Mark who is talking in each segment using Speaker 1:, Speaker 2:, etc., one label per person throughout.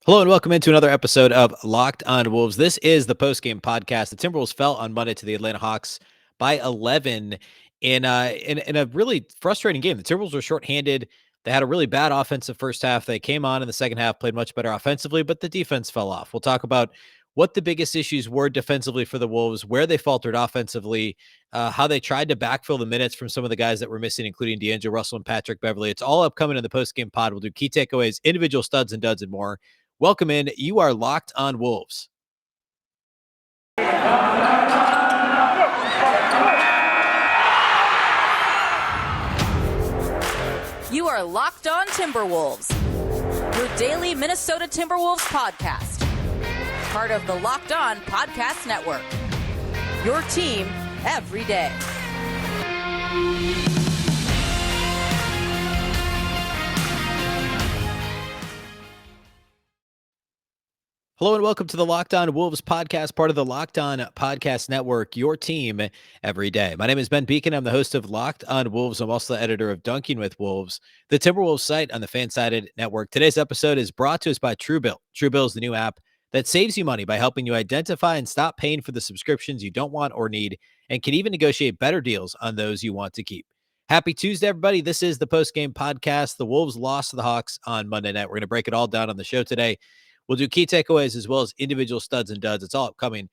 Speaker 1: Hello and welcome into another episode of Locked on Wolves. This is the post-game podcast. The Timberwolves fell on Monday to the Atlanta Hawks by 11 in a really frustrating game. The Timberwolves were shorthanded. They had a really bad offensive first half. They came on in the second half, played much better offensively, but the defense fell off. We'll talk about what the biggest issues were defensively for the Wolves, where they faltered offensively, how they tried to backfill the minutes from some of the guys that were missing, including D'Angelo Russell and Patrick Beverley. It's all upcoming in the post-game pod. We'll do key takeaways, individual studs and duds, and more. Welcome in. You are Locked on Wolves.
Speaker 2: You are Locked on Timberwolves, your daily Minnesota Timberwolves podcast. Part of the Locked on Podcast Network. Your team every day.
Speaker 1: Hello and welcome to the Locked on Wolves podcast, part of the Locked on Podcast Network, your team every day. My name is Ben Beecken. I'm the host of Locked on Wolves. I'm also the editor of Dunking with Wolves, the Timberwolves site on the Fansided Network. Today's episode is brought to us by Truebill. Truebill is the new app that saves you money by helping you identify and stop paying for the subscriptions you don't want or need, and can even negotiate better deals on those you want to keep. Happy Tuesday, everybody. This is the post-game podcast. The Wolves lost to the Hawks on Monday night. We're going to break it all down on the show today. We'll do key takeaways as well as individual studs and duds. It's all upcoming.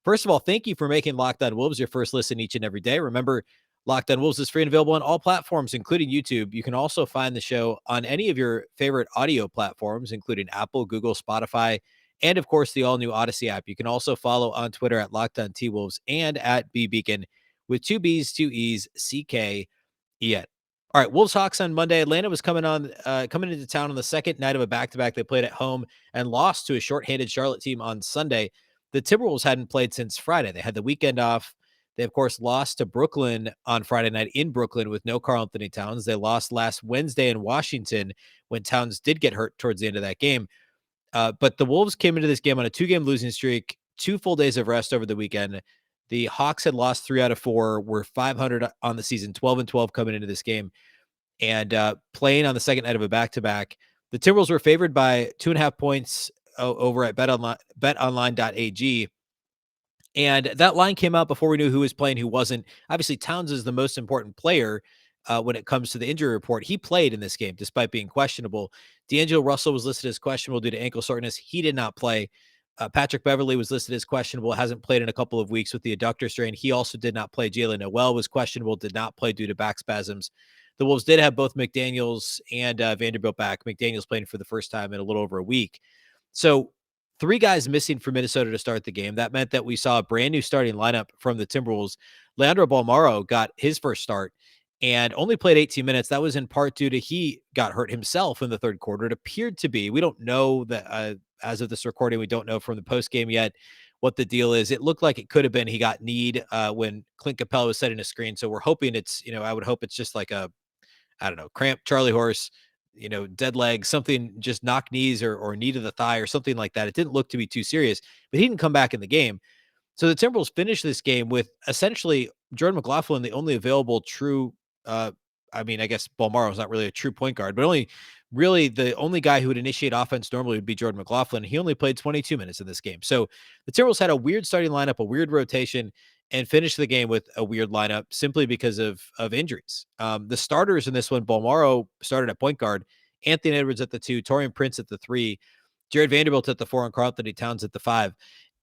Speaker 1: First of all, thank you for making Locked on Wolves your first listen each and every day. Remember, Locked on Wolves is free and available on all platforms, including YouTube. You can also find the show on any of your favorite audio platforms, including Apple, Google, Spotify, and of course, the all-new Odyssey app. You can also follow on Twitter at Locked on T-Wolves and at Beecken with two B's, two E's, C-K-E-N. All right, Wolves Hawks on Monday. Atlanta was coming into town on the second night of a back-to-back. They played at home and lost to a shorthanded Charlotte team on Sunday. The Timberwolves hadn't played since Friday. They had the weekend off. They, of course, lost to Brooklyn on Friday night in Brooklyn with no Karl-Anthony Towns. They lost last Wednesday in Washington when Towns did get hurt towards the end of that game. But the Wolves came into this game on a two-game losing streak, 2 full days of rest over the weekend. The Hawks had lost 3 out of 4, were 500 on the season, 12-12 coming into this game, and playing on the second night of a back-to-back. The Timberwolves were favored by 2.5 points over at betonline.ag. And that line came out before we knew who was playing, who wasn't. Obviously, Towns is the most important player when it comes to the injury report. He played in this game despite being questionable. D'Angelo Russell was listed as questionable due to ankle soreness. He did not play. Patrick Beverley was listed as questionable, hasn't played in a couple of weeks with the adductor strain. He also did not play. Jalen Noel was questionable, did not play due to back spasms. The Wolves did have both McDaniels and Vanderbilt back. McDaniels playing for the first time in a little over a week. So 3 guys missing for Minnesota to start the game. That meant that we saw a brand new starting lineup from the Timberwolves. Leandro Bolmaro got his first start and only played 18 minutes. That was in part due to he got hurt himself in the third quarter. It appeared to be. We don't know that as of this recording. We don't know from the post game yet what the deal is. It looked like it could have been he got kneed when Clint Capella was setting a screen. So we're hoping it's, I would hope it's just like cramp, Charlie horse, dead leg, something, just knock knees or knee to the thigh or something like that. It didn't look to be too serious, but he didn't come back in the game. So the Timberwolves finished this game with essentially Jordan McLaughlin, the only available true, I guess Bolmaro is not really a true point guard, but the only guy who would initiate offense normally would be Jordan McLaughlin. He only played 22 minutes in this game. So the Timberwolves had a weird starting lineup, a weird rotation, and finished the game with a weird lineup simply because of injuries. The starters in this one, Bolmaro started at point guard, Anthony Edwards at the 2, Taurean Prince at the 3, Jared Vanderbilt at the 4, and Karl-Anthony Towns at the 5.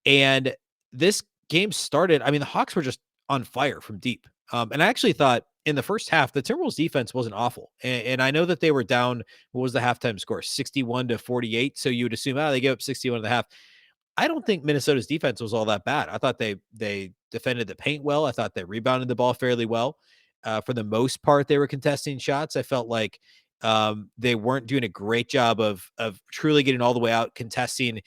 Speaker 1: And this game started, the Hawks were just on fire from deep. And I actually thought in the first half, the Timberwolves defense wasn't awful. And I know that they were down, what was the halftime score? 61-48. So you would assume, they gave up 61 and a half. I don't think Minnesota's defense was all that bad. I thought they defended the paint well. I thought they rebounded the ball fairly well. For the most part, they were contesting shots. I felt like they weren't doing a great job of truly getting all the way out, contesting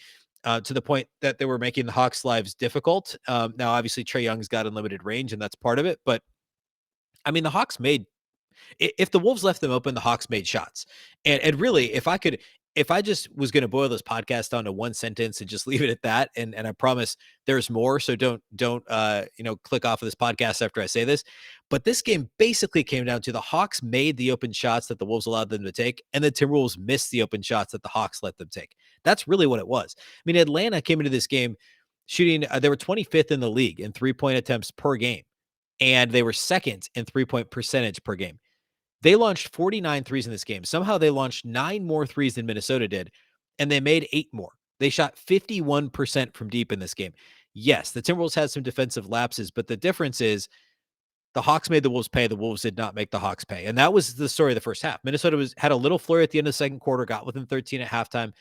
Speaker 1: to the point that they were making the Hawks' lives difficult. Now, obviously, Trae Young's got unlimited range, and that's part of it. But, the Hawks made – if the Wolves left them open, the Hawks made shots. And really, if I just was going to boil this podcast down to one sentence and just leave it at that, and I promise there's more, so don't click off of this podcast after I say this, But this game basically came down to the Hawks made the open shots that the Wolves allowed them to take, and the Timberwolves missed the open shots that the Hawks let them take. That's really what it was. I mean, Atlanta came into this game shooting, they were 25th in the league in 3-point attempts per game, and they were second in 3-point percentage per game. They launched 49 threes in this game. Somehow they launched 9 more threes than Minnesota did, and they made 8 more. They shot 51% from deep in this game. Yes, the Timberwolves had some defensive lapses, but the difference is the Hawks made the Wolves pay. The Wolves did not make the Hawks pay. And that was the story of the first half. Minnesota had a little flurry at the end of the second quarter, got within 13 at halftime.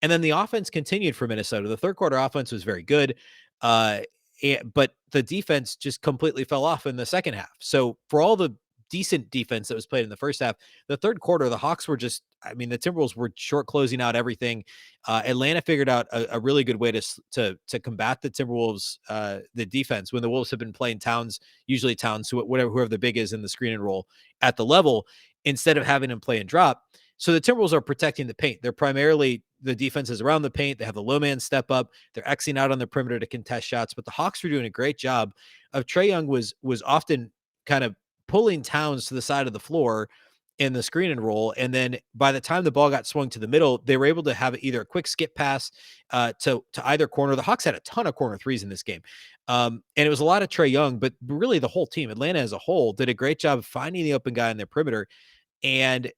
Speaker 1: And then the offense continued for Minnesota. The third quarter offense was very good. But the defense just completely fell off in the second half. So for all the decent defense that was played in the first half, the third quarter, the Hawks were just, I mean, the Timberwolves were short closing out everything. Atlanta figured out a really good way to combat the Timberwolves, the defense, when the Wolves have been playing Towns, usually Towns, whoever the big is in the screen and roll at the level, instead of having him play and drop. So the Timberwolves are protecting the paint. They're primarily, the defense is around the paint. They have the low man step up. They're Xing out on the perimeter to contest shots. But the Hawks were doing a great job of, Trae Young was often kind of pulling Towns to the side of the floor in the screen and roll. And then by the time the ball got swung to the middle, they were able to have either a quick skip pass to either corner. The Hawks had a ton of corner threes in this game. And it was a lot of Trae Young, but really the whole team, Atlanta as a whole, did a great job of finding the open guy in their perimeter and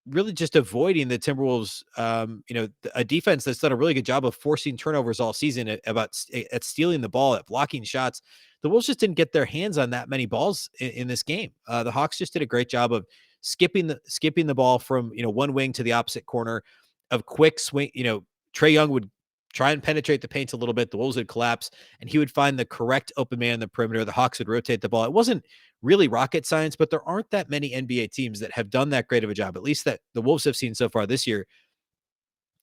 Speaker 1: really just avoiding the Timberwolves, a defense that's done a really good job of forcing turnovers all season at stealing the ball, at blocking shots. The Wolves just didn't get their hands on that many balls in this game. The Hawks just did a great job of skipping the ball from, one wing to the opposite corner, of quick swing. Trae Young would try and penetrate the paint a little bit. The Wolves would collapse and he would find the correct open man in the perimeter. The Hawks would rotate the ball. It wasn't really rocket science, but there aren't that many NBA teams that have done that great of a job, at least that the Wolves have seen so far this year,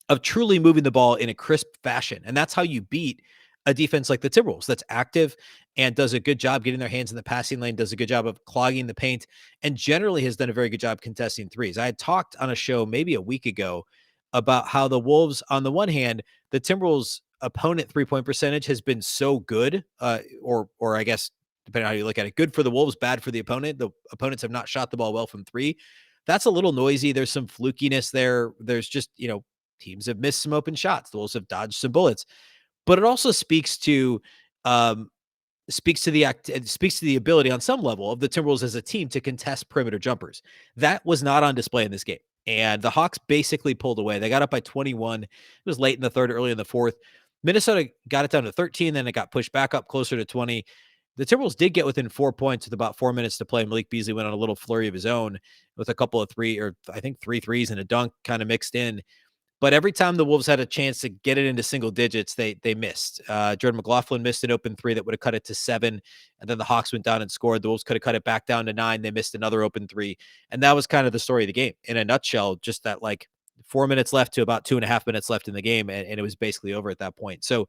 Speaker 1: of truly moving the ball in a crisp fashion. And that's how you beat a defense like the Timberwolves that's active and does a good job getting their hands in the passing lane, does a good job of clogging the paint, and generally has done a very good job contesting threes. I had talked on a show maybe a week ago about how the Wolves, on the one hand, the Timberwolves opponent 3-point percentage has been so good, or I guess, depending on how you look at it, good for the Wolves, bad for the opponent. The opponents have not shot the ball well from three. That's a little noisy. There's some flukiness there. There's just, teams have missed some open shots. The Wolves have dodged some bullets. But it also speaks to the ability on some level of the Timberwolves as a team to contest perimeter jumpers. That was not on display in this game. And the Hawks basically pulled away. They got up by 21. It was late in the third, early in the fourth. Minnesota got it down to 13, then it got pushed back up closer to 20. The Timberwolves did get within 4 points with about 4 minutes to play. Malik Beasley went on a little flurry of his own with a couple of three threes and a dunk kind of mixed in. But every time the Wolves had a chance to get it into single digits, they missed. Jordan McLaughlin missed an open three that would have cut it to 7. And then the Hawks went down and scored. The Wolves could have cut it back down to 9. They missed another open three. And that was kind of the story of the game. In a nutshell, just that 4 minutes left to about 2.5 minutes left in the game. And it was basically over at that point. So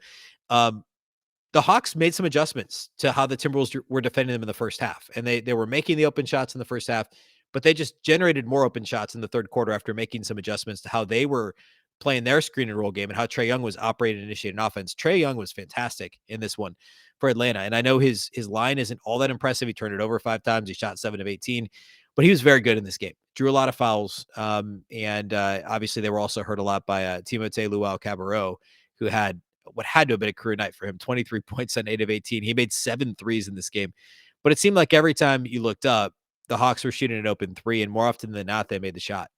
Speaker 1: the Hawks made some adjustments to how the Timberwolves were defending them in the first half. And they were making the open shots in the first half, but they just generated more open shots in the third quarter after making some adjustments to how they were playing their screen and roll game and how Trae Young was operating and initiating offense. Trae Young was fantastic in this one for Atlanta. And I know his line isn't all that impressive. He turned it over 5 times. He shot 7 of 18, but he was very good in this game. Drew a lot of fouls. Obviously they were also hurt a lot by Timothé Luau-Cabarrot, who had what had to have been a career night for him. 23 points on 8 of 18. He made 7 threes in this game, but it seemed like every time you looked up, the Hawks were shooting an open three, and more often than not, they made the shot.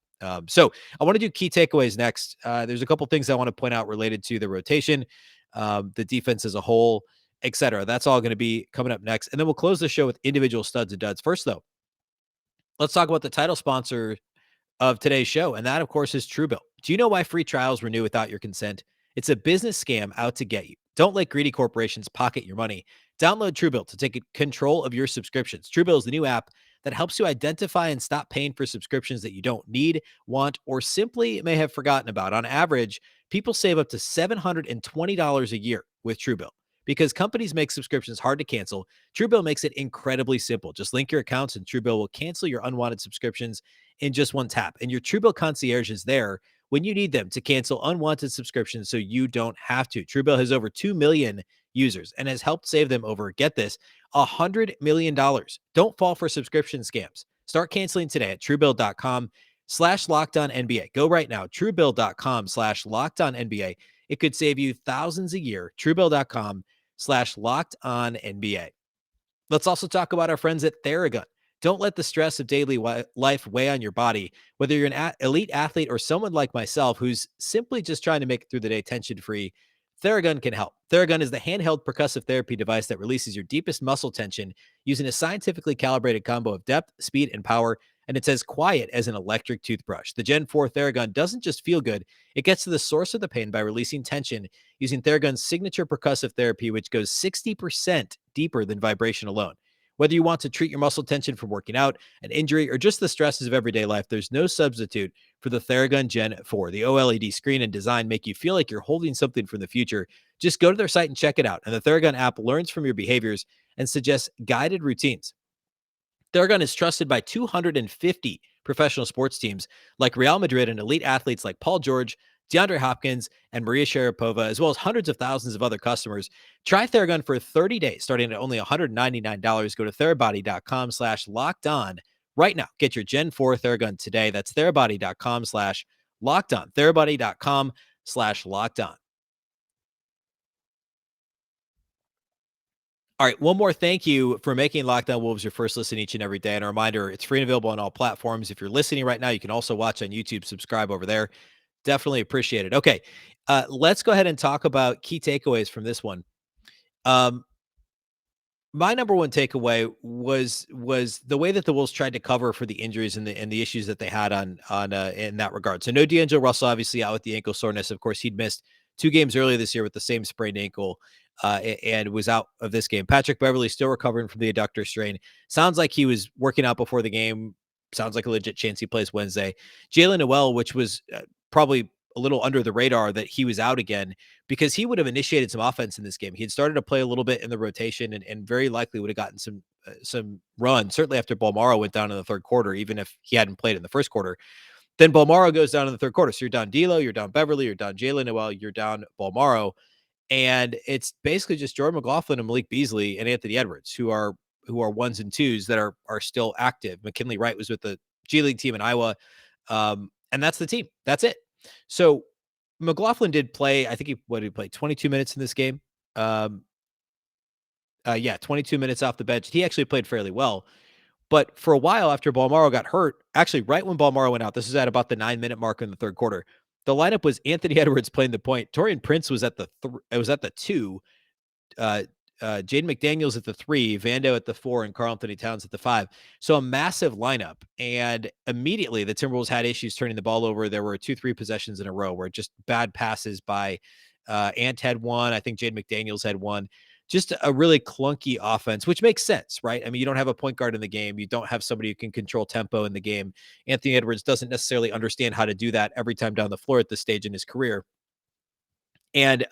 Speaker 1: So I want to do key takeaways next. There's a couple things I want to point out related to the rotation, the defense as a whole, etc. That's all going to be coming up next. And then we'll close the show with individual studs and duds. First, though, let's talk about the title sponsor of today's show. And that, of course, is Truebill. Do you know why free trials renew without your consent? It's a business scam out to get you. Don't let greedy corporations pocket your money. Download Truebill to take control of your subscriptions. Truebill is the new app that helps you identify and stop paying for subscriptions that you don't need, want, or simply may have forgotten about. On average, people save up to $720 a year with Truebill. Because companies make subscriptions hard to cancel, Truebill makes it incredibly simple. Just link your accounts and Truebill will cancel your unwanted subscriptions in just one tap. And your Truebill concierge is there when you need them to cancel unwanted subscriptions so you don't have to. Truebill has over 2 million users and has helped save them over, get this, $100 million. Don't fall for subscription scams. Start canceling today at truebill.com/LockedOnNBA. Go right now, truebill.com/LockedOnNBA. It could save you thousands a year. Truebill.com/LockedOnNBA. Let's also talk about our friends at Theragun. Don't let the stress of daily life weigh on your body. Whether you're an elite athlete or someone like myself who's simply just trying to make it through the day tension-free, Theragun can help. Theragun is the handheld percussive therapy device that releases your deepest muscle tension using a scientifically calibrated combo of depth, speed, and power, and it's as quiet as an electric toothbrush. The Gen 4 Theragun doesn't just feel good, it gets to the source of the pain by releasing tension using Theragun's signature percussive therapy, which goes 60% deeper than vibration alone. Whether you want to treat your muscle tension from working out, an injury, or just the stresses of everyday life, there's no substitute for the Theragun Gen 4. The OLED screen and design make you feel like you're holding something from the future. Just go to their site and check it out. And the Theragun app learns from your behaviors and suggests guided routines. Theragun is trusted by 250 professional sports teams like Real Madrid and elite athletes like Paul George, DeAndre Hopkins, and Maria Sharapova, as well as hundreds of thousands of other customers. Try Theragun for 30 days, starting at only $199. Go to therabody.com/locked-on right now. Get your Gen 4 Theragun today. That's therabody.com/locked-on. therabody.com/locked-on. All right, one more thank you for making Locked On Wolves your first listen each and every day. And a reminder, it's free and available on all platforms. If you're listening right now, you can also watch on YouTube, subscribe over there. Definitely appreciate it. Okay, let's go ahead and talk about key takeaways from this one. My number one takeaway was the way that the Wolves tried to cover for the injuries and the issues that they had on in that regard. So no D'Angelo Russell, obviously out with the ankle soreness. Of course, he'd missed 2 games earlier this year with the same sprained ankle and was out of this game. Patrick Beverley still recovering from the adductor strain. Sounds like he was working out before the game. Sounds like a legit chance he plays Wednesday. Jalen Noel, which was probably a little under the radar that he was out again, because he would have initiated some offense in this game. He had started to play a little bit in the rotation and very likely would have gotten some run, certainly after Bolmaro went down in the third quarter, even if he hadn't played in the first quarter. Then Bolmaro goes down in the third quarter. So you're down D'Lo, you're down Beverly, you're down Jalen Noel, you're down Bolmaro. And it's basically just Jordan McLaughlin and Malik Beasley and Anthony Edwards, who are ones and twos that are still active. McKinley Wright was with the G League team in Iowa. And that's the team. That's it. So McLaughlin did play, I think did he play 22 minutes in this game? 22 minutes off the bench. He actually played fairly well. But for a while after Bolmaro got hurt, actually right when Bolmaro went out, this is at about the 9-minute mark in the third quarter, the lineup was Anthony Edwards playing the point. Taurean Prince was at the 2. Jaden McDaniels at the 3, Vando at the 4, and Karl-Anthony Towns at the 5. So a massive lineup. And immediately the Timberwolves had issues turning the ball over. There were 2-3 possessions in a row where just bad passes by Ant had one. I think Jaden McDaniels had one. Just a really clunky offense, which makes sense, right? I mean, you don't have a point guard in the game. You don't have somebody who can control tempo in the game. Anthony Edwards doesn't necessarily understand how to do that every time down the floor at this stage in his career. And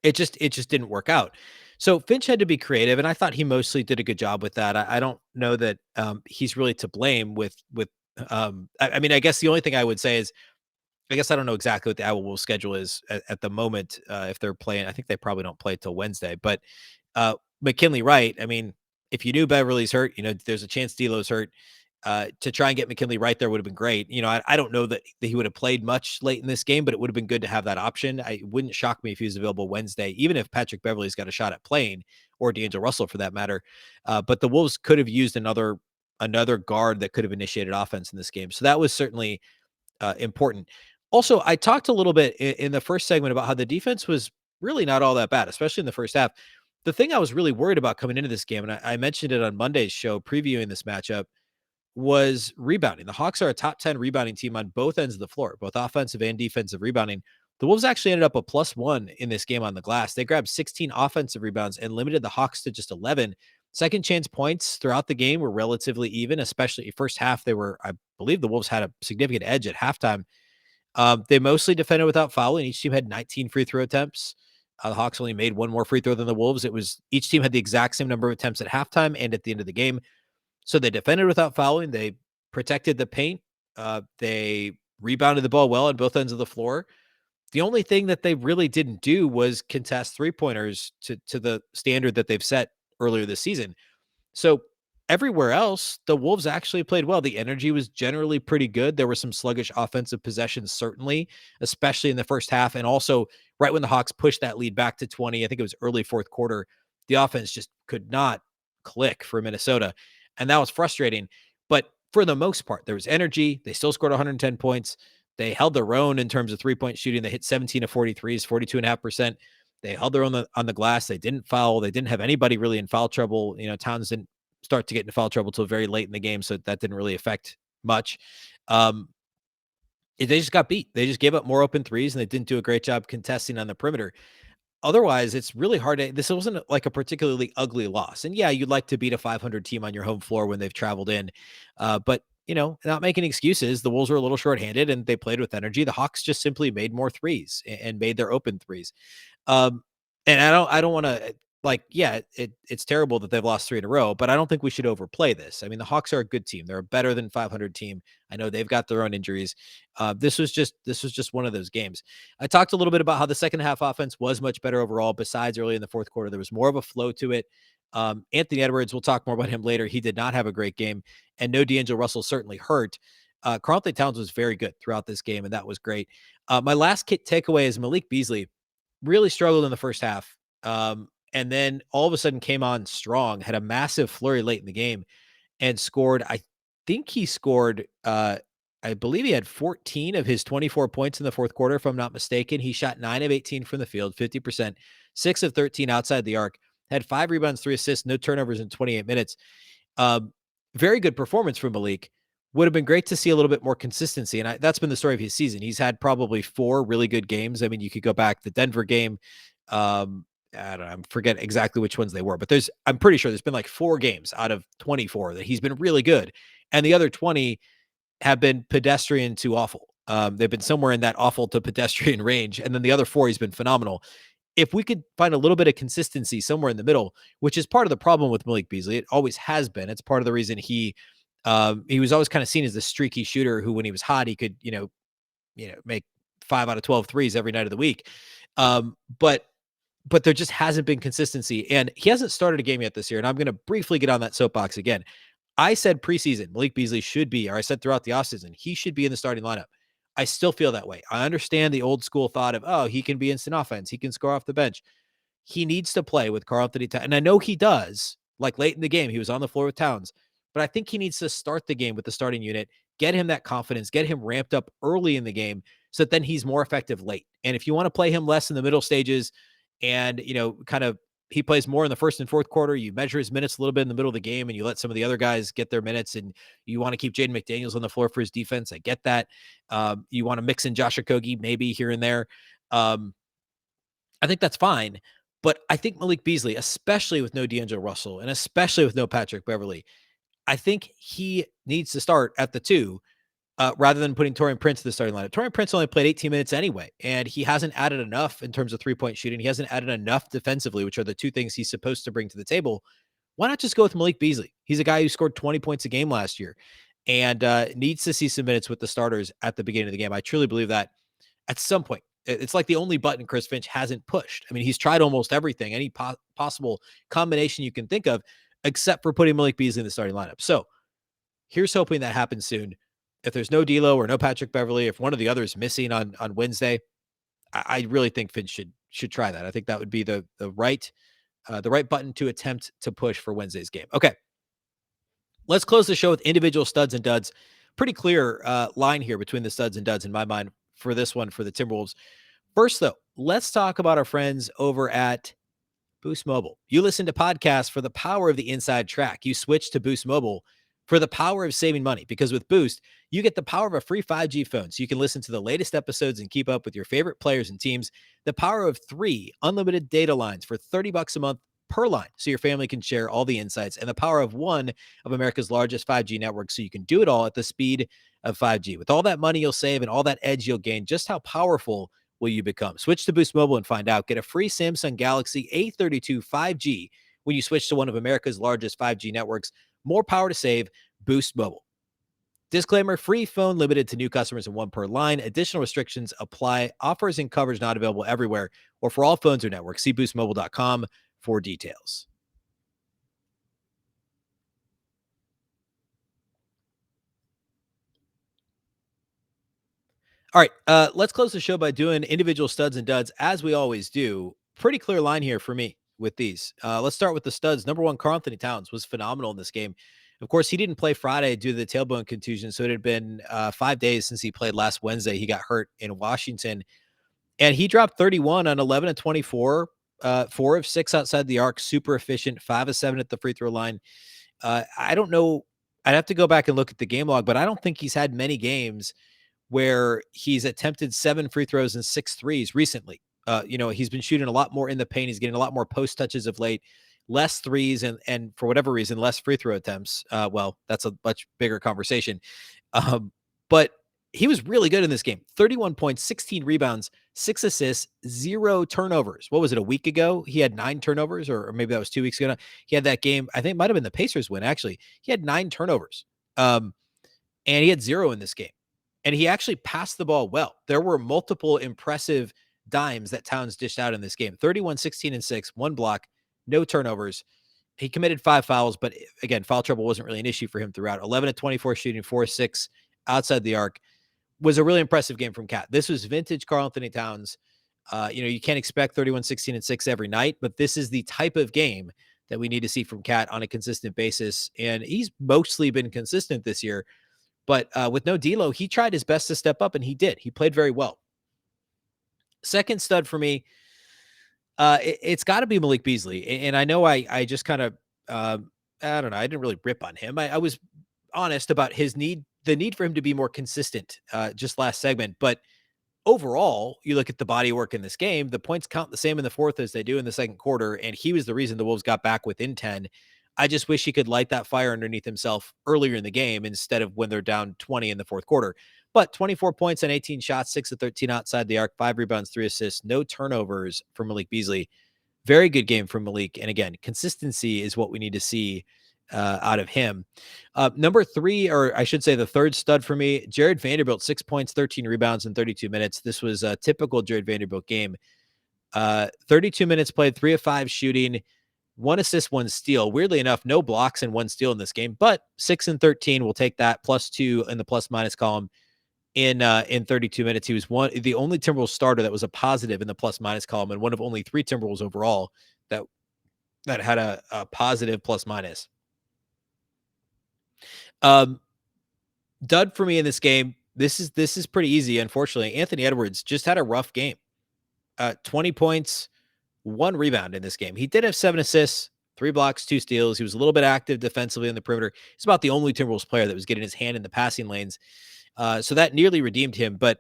Speaker 1: it just didn't work out. So Finch had to be creative, and I thought he mostly did a good job with that. I don't know that he's really to blame with I mean, I guess the only thing I would say is, I guess I don't know exactly what the Iowa Wolves schedule is at the moment. If they're playing, I think they probably don't play till Wednesday, but McKinley Wright, I mean, if you knew Beverly's hurt, there's a chance D'Lo's hurt. To try and get McKinley right there would have been great. I don't know that he would have played much late in this game, but it would have been good to have that option. It wouldn't shock me if he was available Wednesday, even if Patrick Beverly's got a shot at playing, or D'Angelo Russell for that matter. But the Wolves could have used another guard that could have initiated offense in this game. So that was certainly important. Also, I talked a little bit in the first segment about how the defense was really not all that bad, especially in the first half. The thing I was really worried about coming into this game, and I mentioned it on Monday's show previewing this matchup, was rebounding. The Hawks are a top 10 rebounding team on both ends of the floor, both offensive and defensive rebounding. The Wolves actually ended up a +1 in this game on the glass. They grabbed 16 offensive rebounds and limited the Hawks to just 11. Second chance points throughout the game were relatively even, especially first half. I believe the Wolves had a significant edge at halftime. They mostly defended without fouling. Each team had 19 free throw attempts. The Hawks only made one more free throw than the Wolves. Each team had the exact same number of attempts at halftime and at the end of the game. So they defended without fouling. They protected the paint. They rebounded the ball well on both ends of the floor. The only thing that they really didn't do was contest 3-pointers to the standard that they've set earlier this season. So everywhere else, the Wolves actually played well. The energy was generally pretty good. There were some sluggish offensive possessions, certainly, especially in the first half. And also right when the Hawks pushed that lead back to 20, I think it was early fourth quarter, the offense just could not click for Minnesota. And that was frustrating. But for the most part, there was energy. They still scored 110 points. They held their own in terms of 3-point shooting. They hit 17 of 43s, 42.5%. They held their own on the glass. They didn't foul. They didn't have anybody really in foul trouble. Towns didn't start to get into foul trouble till very late in the game, so that didn't really affect much. They just got beat. They just gave up more open threes, and they didn't do a great job contesting on the perimeter. Otherwise, it's really hard to. This wasn't like a particularly ugly loss. And yeah, you'd like to beat a 500 team on your home floor when they've traveled in, but not making excuses. The Wolves were a little shorthanded, and they played with energy. The Hawks just simply made more threes and made their open threes. And I don't want to it's terrible that they've lost 3 in a row, but I don't think we should overplay this. I mean, the Hawks are a good team. They're a better than 500 team. I know they've got their own injuries. This was just one of those games. I talked a little bit about how the second half offense was much better overall. Besides early in the fourth quarter, there was more of a flow to it. Anthony Edwards, we'll talk more about him later. He did not have a great game, and no D'Angelo Russell certainly hurt. Karl-Anthony Towns was very good throughout this game, and that was great. My last takeaway is Malik Beasley really struggled in the first half. And then all of a sudden came on strong, had a massive flurry late in the game and scored. I think he scored, I believe he had 14 of his 24 points in the fourth quarter, if I'm not mistaken. He shot 9 of 18 from the field, 50%, 6 of 13 outside the arc, had 5 rebounds, 3 assists, no turnovers in 28 minutes. Very good performance from Malik. Would have been great to see a little bit more consistency. And that's been the story of his season. He's had probably 4 really good games. I mean, you could go back the Denver game. I don't know, I forget exactly which ones they were, but I'm pretty sure there's been like 4 games out of 24 that he's been really good. And the other 20 have been pedestrian to awful. They've been somewhere in that awful to pedestrian range. And then the other 4, he's been phenomenal. If we could find a little bit of consistency somewhere in the middle, which is part of the problem with Malik Beasley, it always has been. It's part of the reason he was always kind of seen as the streaky shooter who, when he was hot, he could, make 5 out of 12 threes every night of the week. But there just hasn't been consistency, and he hasn't started a game yet this year. And I'm going to briefly get on that soapbox again. I said preseason, Malik Beasley should be, or I said throughout the offseason, he should be in the starting lineup. I still feel that way. I understand the old school thought of, oh, he can be instant offense. He can score off the bench. He needs to play with Karl-Anthony Towns. And I know he does. Like late in the game, he was on the floor with Towns. But I think he needs to start the game with the starting unit, get him that confidence, get him ramped up early in the game so that then he's more effective late. And if you want to play him less in the middle stages and, kind of he plays more in the first and fourth quarter, you measure his minutes a little bit in the middle of the game and you let some of the other guys get their minutes, and you want to keep Jaden McDaniels on the floor for his defense. I get that. You want to mix in Josh Okogie maybe here and there. I think that's fine. But I think Malik Beasley, especially with no D'Angelo Russell and especially with no Patrick Beverley, I think he needs to start at the 2 rather than putting Taurean Prince in the starting lineup. Taurean Prince only played 18 minutes anyway, and he hasn't added enough in terms of 3-point shooting. He hasn't added enough defensively, which are the 2 things he's supposed to bring to the table. Why not just go with Malik Beasley? He's a guy who scored 20 points a game last year and needs to see some minutes with the starters at the beginning of the game. I truly believe that at some point. It's like the only button Chris Finch hasn't pushed. I mean, he's tried almost everything, any possible combination you can think of, except for putting Malik Beasley in the starting lineup. So here's hoping that happens soon. If there's no D'Lo or no Patrick Beverley, if one of the others missing on Wednesday, I really think Finch should try that. I think that would be the right button to attempt to push for Wednesday's game. Okay, let's close the show with individual studs and duds. Pretty clear line here between the studs and duds in my mind for this one for the Timberwolves. First, though, let's talk about our friends over at Boost Mobile. You listen to podcasts for the power of the inside track. You switch to Boost Mobile for the power of saving money, because with Boost, you get the power of a free 5G phone so you can listen to the latest episodes and keep up with your favorite players and teams. The power of 3 unlimited data lines for $30 a month per line so your family can share all the insights, and the power of one of America's largest 5G networks so you can do it all at the speed of 5G. With all that money you'll save and all that edge you'll gain, just how powerful will you become? Switch to Boost Mobile and find out. Get a free Samsung Galaxy A32 5G when you switch to one of America's largest 5G networks. More power to save. Boost Mobile. Disclaimer: free phone limited to new customers and 1 per line. Additional restrictions apply. Offers and coverage not available everywhere or for all phones or networks. See boostmobile.com for details. All right, let's close the show by doing individual studs and duds, as we always do. Pretty clear line here for me with these. Let's start with the studs. Number one, Karl-Anthony Towns was phenomenal in this game. Of course, he didn't play Friday due to the tailbone contusion, so it had been 5 days since he played last Wednesday. He got hurt in Washington, and he dropped 31 on 11 of 24, 4 of 6 outside the arc, super efficient, 5 of 7 at the free throw line. I don't know. I'd have to go back and look at the game log, but I don't think he's had many games where he's attempted 7 free throws and 6 threes recently. He's been shooting a lot more in the paint. He's getting a lot more post touches of late, less threes, and for whatever reason, less free throw attempts. Well, that's a much bigger conversation. But he was really good in this game. 31 points, 16 rebounds, 6 assists, 0 turnovers. What was it, a week ago? He had 9 turnovers, or maybe that was 2 weeks ago. He had that game. I think it might have been the Pacers win, actually. He had 9 turnovers. And he had 0 in this game. And he actually passed the ball well. There were multiple impressive dimes that Towns dished out in this game. 31, 16, and 6, 1 block, no turnovers. He committed 5 fouls, but again, foul trouble wasn't really an issue for him throughout. 11 of 24 shooting, 4-6 outside the arc. Was a really impressive game from Cat. This was vintage Karl-Anthony Towns. You can't expect 31, 16, and 6 every night, but this is the type of game that we need to see from Cat on a consistent basis. And he's mostly been consistent this year. But with no D'Lo, he tried his best to step up, and he did. He played very well. Second stud for me, it's got to be Malik Beasley. And I know I just kind of, I don't know, I didn't really rip on him. I was honest about the need for him to be more consistent just last segment. But overall, you look at the body work in this game, the points count the same in the fourth as they do in the second quarter, and he was the reason the Wolves got back within 10. I just wish he could light that fire underneath himself earlier in the game instead of when they're down 20 in the fourth quarter. But 24 points on 18 shots, 6 of 13 outside the arc, 5 rebounds, 3 assists, no turnovers for Malik Beasley. Very good game from Malik. And again, consistency is what we need to see out of him. Number 3, or I should say the third stud for me, Jared Vanderbilt, 6 points, 13 rebounds in 32 minutes. This was a typical Jared Vanderbilt game. 32 minutes played, 3 of 5 shooting, 1 assist, 1 steal. Weirdly enough, no blocks and 1 steal in this game, but 6 and 13, we'll take that. +2 in the plus minus column in 32 minutes. He was the only Timberwolves starter that was a positive in the plus minus column, and one of only 3 Timberwolves overall that had a positive plus minus. Dud for me in this game. This is pretty easy. Unfortunately, Anthony Edwards just had a rough game. 20 points, 1 rebound in this game. He did have 7 assists, 3 blocks, 2 steals. He was a little bit active defensively on the perimeter. He's about the only Timberwolves player that was getting his hand in the passing lanes. So that nearly redeemed him. But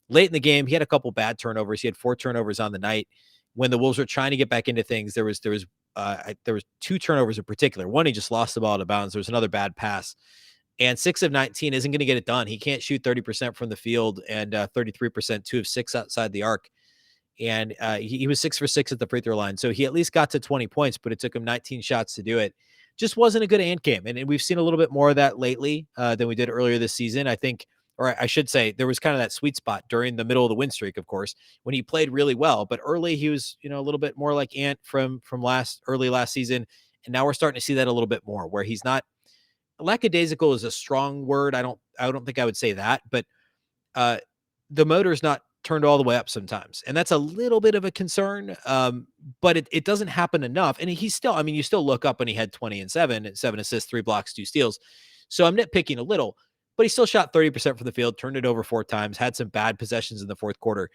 Speaker 1: late in the game, he had a couple bad turnovers. He had 4 turnovers on the night. When the Wolves were trying to get back into things, there was 2 turnovers in particular. One, he just lost the ball out of bounds. There was another bad pass. And 6 of 19 isn't going to get it done. He can't shoot 30% from the field and 33%, 2 of 6 outside the arc. And he was 6 for 6 at the free throw line. So he at least got to 20 points, but it took him 19 shots to do it. Just wasn't a good ant game. And we've seen a little bit more of that lately than we did earlier this season. I think, or I should say, there was kind of that sweet spot during the middle of the win streak, of course, when he played really well. But early, he was, a little bit more like Ant from early last season. And now we're starting to see that a little bit more, where he's not, lackadaisical is a strong word. I don't think I would say that, but the motor's not turned all the way up sometimes. And that's a little bit of a concern. But it doesn't happen enough. And he's still, you still look up and he had 20 and 7 assists, 3 blocks, 2 steals. So I'm nitpicking a little, but he still shot 30% from the field, turned it over 4 times, had some bad possessions in the fourth quarter.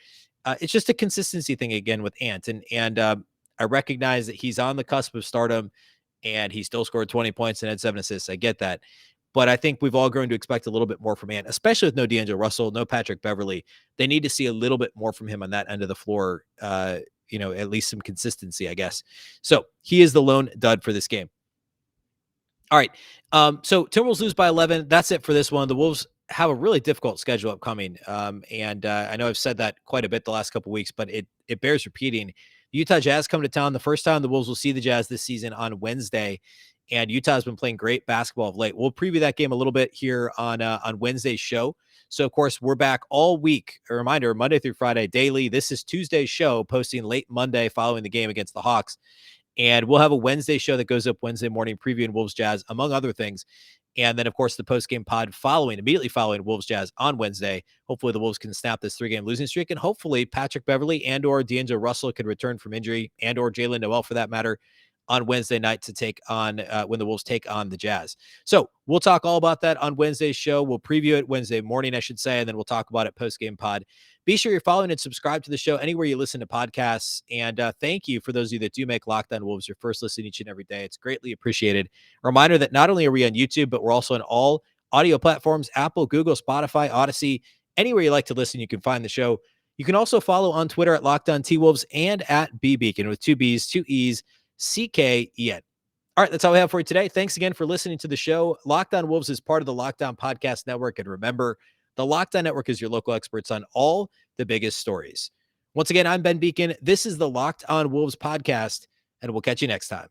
Speaker 1: It's just a consistency thing again with Ant. And I recognize that he's on the cusp of stardom, and he still scored 20 points and had 7 assists. I get that. But I think we've all grown to expect a little bit more from Ant, especially with no D'Angelo Russell, no Patrick Beverley. They need to see a little bit more from him on that end of the floor, at least some consistency, I guess. So he is the lone dud for this game. All right. So Timberwolves lose by 11. That's it for this one. The Wolves have a really difficult schedule upcoming. And I know I've said that quite a bit the last couple of weeks, but it bears repeating. The Utah Jazz come to town. The first time the Wolves will see the Jazz this season on Wednesday. And Utah's been playing great basketball of late. We'll preview that game a little bit here on Wednesday's show. So, of course, we're back all week. A reminder, Monday through Friday daily. This is Tuesday's show, posting late Monday following the game against the Hawks. And we'll have a Wednesday show that goes up Wednesday morning, previewing Wolves Jazz, among other things. And then, of course, the post-game pod immediately following Wolves Jazz on Wednesday. Hopefully the Wolves can snap this 3-game losing streak, and hopefully Patrick Beverley and or D'Angelo Russell can return from injury, and or Jalen Noel for that matter, on Wednesday night to take on when the Wolves take on the Jazz. So we'll talk all about that on Wednesday's show. We'll preview it Wednesday morning, I should say, and then we'll talk about it post-game pod. Be sure you're following and subscribe to the show anywhere you listen to podcasts. And thank you for those of you that do make Locked On Wolves your first listen each and every day. It's greatly appreciated. A reminder that not only are we on YouTube, but we're also on all audio platforms, Apple, Google, Spotify, Odyssey, anywhere you like to listen, you can find the show. You can also follow on Twitter at Locked On T-Wolves and at Beecken with 2 B's, 2 E's, CKEN. All right, that's all we have for you today. Thanks again for listening to the show. Locked On Wolves is part of the Locked On Podcast Network. And remember, the Locked On Network is your local experts on all the biggest stories. Once again, I'm Ben Beecken. This is the Locked On Wolves podcast, and we'll catch you next time.